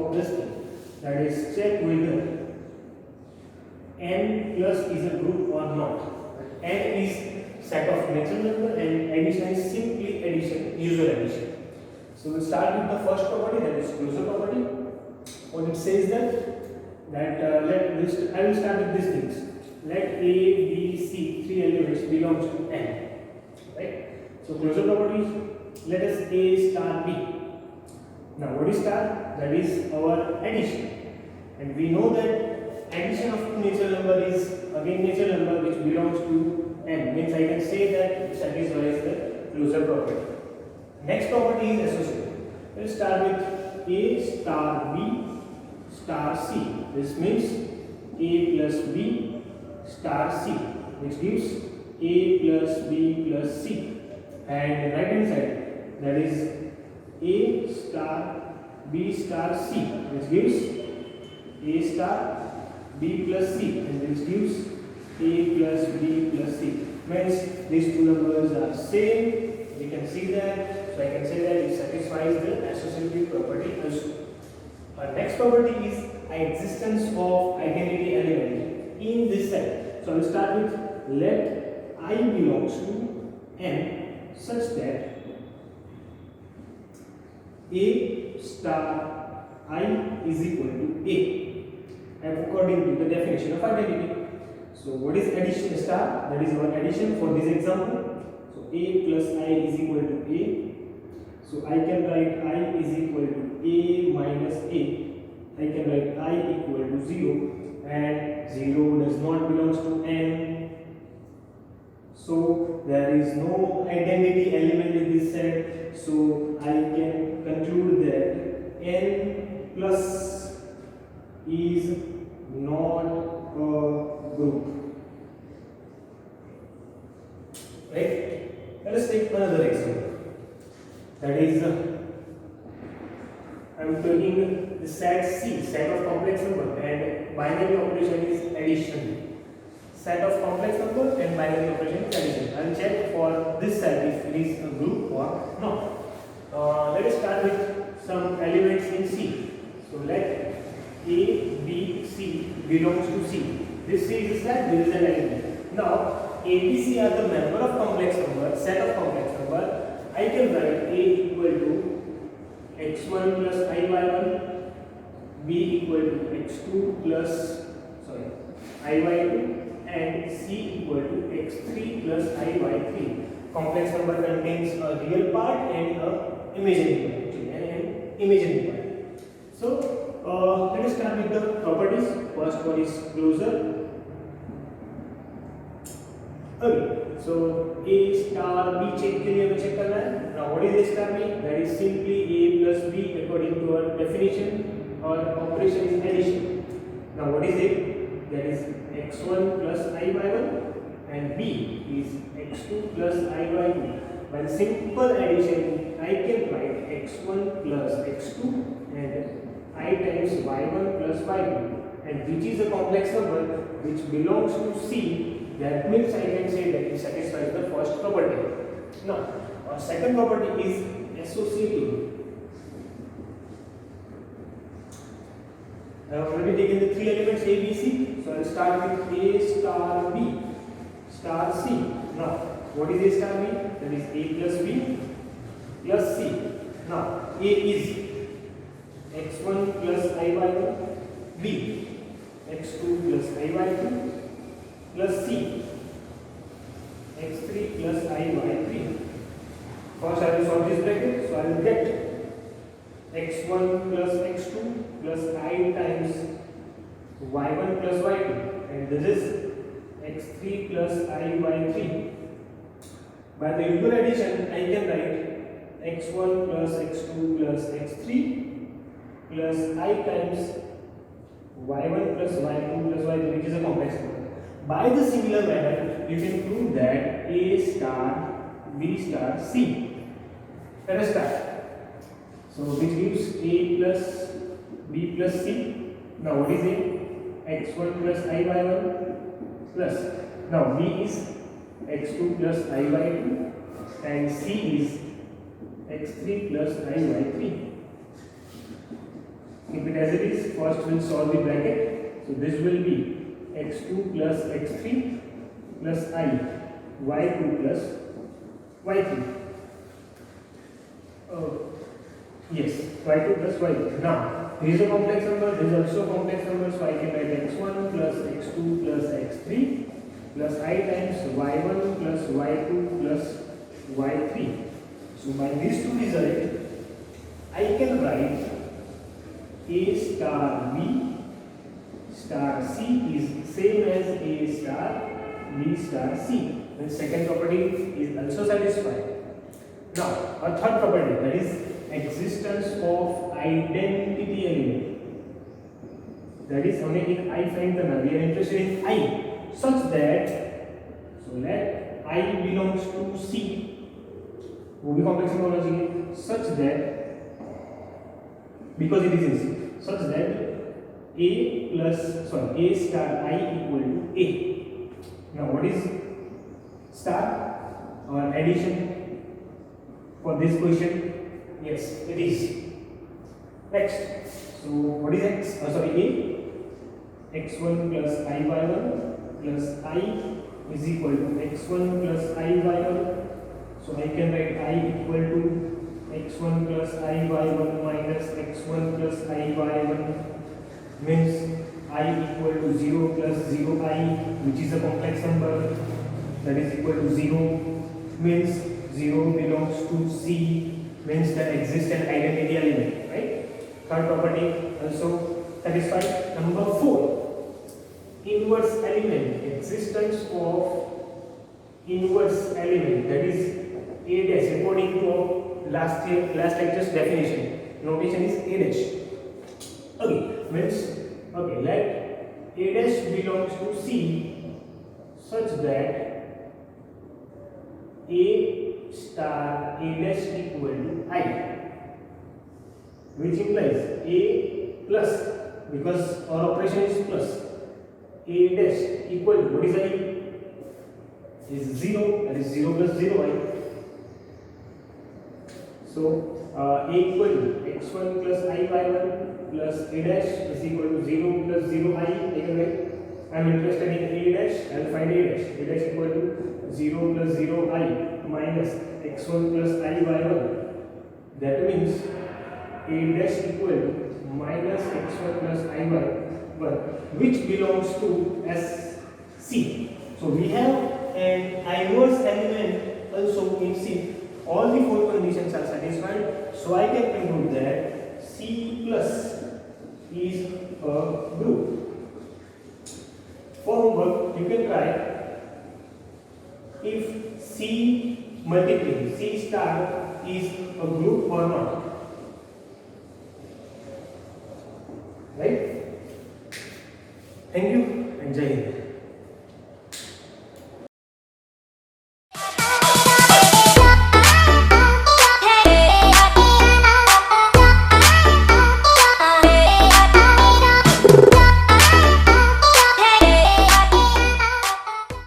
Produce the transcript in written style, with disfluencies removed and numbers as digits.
of this thing, that is check whether n plus is a group or not. N is set of natural number and addition is simply addition, usual addition. So we'll start with the first property, that is closure property. What it says that I will start with these things. Let A, B, C, three elements belongs to N. Right? So closure property, let us A star B. Now what is star? That is our addition. And we know that addition of two natural number is again natural number which belongs to N. Means I can say that it satisfies the closure property. Next property is associative. Let's start with A star B star C. This means A plus B star C, which gives A plus B plus C. And right hand side, that is A star B star C, which gives A star B plus C, and this gives A plus B plus C. Means these two numbers are same. We can see that. So I can say that it satisfies the associative property also. Our next property is existence of identity element in this set. So I will start with let I belongs to N such that A star I is equal to A, according to the definition of identity. So what is addition star? That is our addition for this example. So A plus I is equal to A. So I can write I is equal to A minus A. I can write I equal to 0, and 0 does not belongs to N. So there is no identity element in this set. So I can conclude that N plus is not a group. Right? Let us take another example. That is, I am taking the set C, set of complex number, and binary operation is addition. Set of complex number and binary operation is addition. I will check for this set if it is a group or not. Let us start with some elements in C. So let A, B, C belongs to C. This C is that there is an element. Now A, B, C are the member of complex number, set of complex number. I can write A equal to x1 plus iy1, B equal to x2 plus iy2, and C equal to x3 plus iy3. Complex number contains a real part and a imaginary part, an imaginary part. So let us start with the properties. First one is closure. Okay, so A star B check के लिए हमें check करना है. Now what is A star B? That is simply A plus B according to our definition. Our operation is addition. Now what is A? That is x1 plus iy1, and B is x2 plus iy2. By simple addition, I can write x1 plus x2 and I times y1 plus y2, and which is a complex number which belongs to C. That means I can say that it satisfies the first property. Now, our second property is associative. I have already taken the three elements A, B, C. So I will start with A star B star C. Now, what is A star B? That is A plus B plus C. Now, A is x1 plus iy1, B x2 plus iy2 plus C x3 plus iy3. First I will solve this bracket, so I will get x1 plus x2 plus I times y1 plus y2, and this is x3 plus iy3. By the usual addition, I can write x1 plus x2 plus x3 plus I times y1 plus y2 plus y3, which is a complex number. By the similar method, you can prove that A star B star C. Let us start. So which gives A plus B plus C. Now what is A? x1 plus iy1 plus. Now B is x2 plus iy2, and C is x3 plus iy3. keep it as it is. First we'll solve the bracket. So this will be x2 plus x3 plus I y2 plus y3. Yes, y2 plus y3. Now, there is a complex number, there is also a complex number, so I can write x1 plus x2 plus x3 plus I times y1 plus y2 plus y3. So by these two results, I can write A star B star C is same as A star B star C. The second property is also satisfied. Now, a third property, that is existence of identity element. That is only if I find the null. We are interested in I such that, so let I belongs to C. वो भी complex number होना चाहिए such that, because it is in C, such that A star I equal to A. Now what is star or addition for this question? Yes, it is. Next, so what is x? A, x1 plus I y1 plus I is equal to x1 plus I y1. So I can write I equal to x1 plus I y1 minus x1 plus I y1, means I equal to 0 plus 0I, which is a complex number, that is equal to 0, means 0 belongs to C, means the existent identity element, right? Third property also satisfied. Number 4, inverse element, existence of inverse element, that is A dash, according to last lecture's definition. Notation is A dash. Okay, means let A dash belongs to C such that A star A dash equal to I, which implies A plus, because our operation is plus, A dash equal to, what is I? Is 0, that is 0 plus 0I. So A equal to x1 plus I y1 plus A dash is equal to 0 plus 0I. I am interested in A dash, I will find A dash. A dash equal to 0 plus 0I minus x1 plus I y1. That means A dash equal to minus x1 plus I y1, which belongs to as C. So we have an inverse element also in C. All the four conditions are satisfied, so I can conclude that C plus is a group. For homework, you can try if C multiply C star is a group or not. Right? Thank you and Jai Hind.